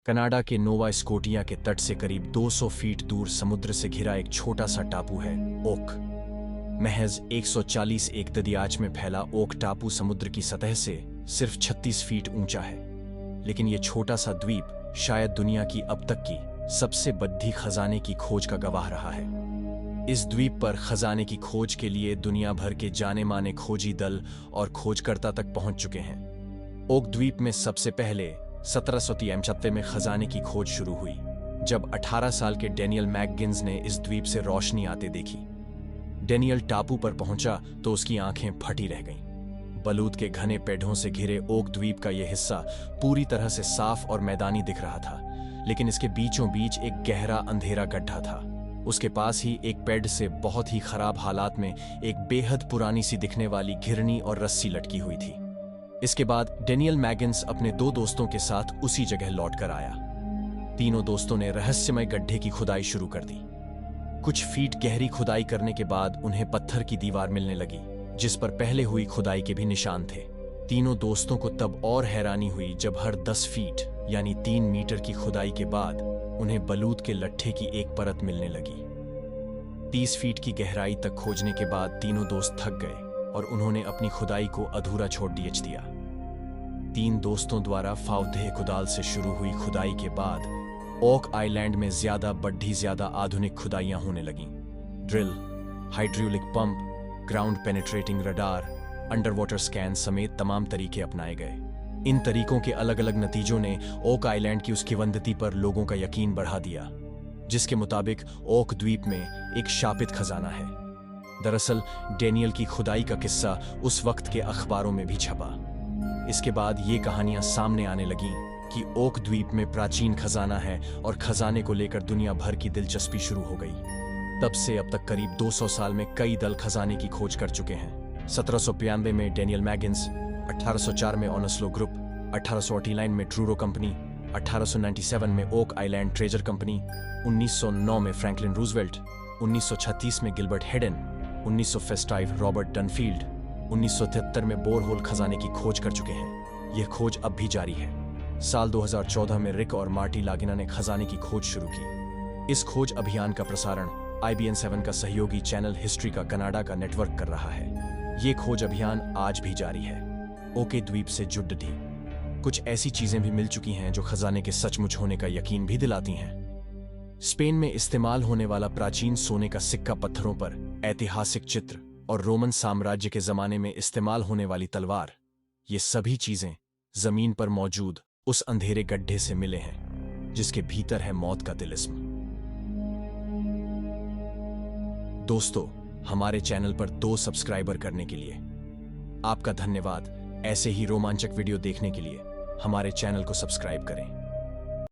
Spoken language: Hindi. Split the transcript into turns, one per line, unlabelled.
कनाडा के नोवा स्कोटिया के तट से करीब 200 फीट दूर समुद्र से घिरा एक छोटा सा टापू है ओक। महज 140 एकड़ में फैला ओक टापू समुद्र की सतह से सिर्फ 36 फीट ऊंचा है। लेकिन यह छोटा सा द्वीप शायद दुनिया की अब तक की सबसे बड़ी खजाने की खोज का गवाह रहा है। इस द्वीप पर खजाने की खोज के लिए दुनिया भर के जाने माने खोजी दल और खोजकर्ता तक पहुंच चुके हैं। ओक द्वीप में सबसे पहले 1793 में खजाने की खोज शुरू हुई, जब 18 साल के डेनियल मैकगिन्स ने इस द्वीप से रोशनी आते देखी। डेनियल टापू पर पहुंचा तो उसकी आंखें फटी रह गईं। बलूत के घने पेड़ों से घिरे ओक द्वीप का यह हिस्सा पूरी तरह से साफ और मैदानी दिख रहा था, लेकिन इसके बीचों बीच एक गहरा अंधेरा गड्ढा था। उसके पास ही एक पेड़ से बहुत ही खराब हालात में एक बेहद पुरानी सी दिखने वाली घिरनी और रस्सी लटकी हुई थी। इसके बाद डेनियल मैगिन्स अपने 2 दोस्तों के साथ उसी जगह लौट कर आया। तीनों दोस्तों ने रहस्यमय गड्ढे की खुदाई शुरू कर दी। कुछ फीट गहरी खुदाई करने के बाद उन्हें पत्थर की दीवार मिलने लगी, जिस पर पहले हुई खुदाई के भी निशान थे। तीनों दोस्तों को तब और हैरानी हुई जब हर 10 फीट यानी 3 मीटर की खुदाई के बाद उन्हें बलूत के लट्ठे की एक परत मिलने लगी। 30 फीट की गहराई तक खोजने के बाद तीनों दोस्त थक गए और उन्होंने अपनी खुदाई को अधूरा छोड़ दिया। 3 दोस्तों द्वारा फावदेह कुदाल से शुरू हुई खुदाई के बाद ओक आइलैंड में ज्यादा आधुनिक खुदाइयां होने लगीं। Drill, hydraulic pump, ground penetrating radar, under water scan समेत तमाम तरीके अपनाए गए। इन तरीकों के अलग अलग नतीजों ने ओक आइलैंड की उस किंवदंती पर लोगों का यकीन बढ़ा दिया, जिसके मुताबिक ओक द्वीप में एक शापित खजाना है। दरअसल डेनियल की खुदाई का किस्सा उस वक्त के अखबारों में भी छपा। इसके बाद ये कहानियां सामने आने लगीं कि ओक द्वीप में प्राचीन खजाना है और खजाने को लेकर दुनिया भर की दिलचस्पी शुरू हो गई। तब से अब तक करीब 200 साल में कई दल खजाने की खोज कर चुके हैं। 1792 में डेनियल मैगिन्स, 1804 में ओनेस्लो ग्रुप, 1889 में ट्रूडो कंपनी, 1897 में ओक आइलैंड ट्रेजर कंपनी, 1909 में फ्रैंकलिन रूजवेल्ट, 1936 में गिलबर्ट हेडन, 1905 रॉबर्ट डनफील्ड, 1973 में बोरहोल खजाने की खोज कर चुके हैं। यह खोज अब भी जारी है। साल 2014 में रिक और मार्टी लागिना ने खजाने की खोज शुरू की। इस खोज अभियान का प्रसारण IBN7 का सहयोगी चैनल हिस्ट्री का कनाडा का नेटवर्क कर रहा है। ये खोज अभियान आज भी जारी है। ओके द्वीप से जुड़ी कुछ ऐसी चीजें भी मिल चुकी हैं जो खजाने के सचमुच होने का यकीन भी दिलाती हैं। स्पेन में इस्तेमाल होने वाला प्राचीन सोने का सिक्का पत्थरों पर ऐतिहासिक चित्र और रोमन साम्राज्य के जमाने में इस्तेमाल होने वाली तलवार, ये सभी चीजें जमीन पर मौजूद उस अंधेरे गड्ढे से मिले हैं जिसके भीतर है मौत का तिलिस्म। दोस्तों, हमारे चैनल पर 2 सब्सक्राइबर करने के लिए आपका धन्यवाद। ऐसे ही रोमांचक वीडियो देखने के लिए हमारे चैनल को सब्सक्राइब करें।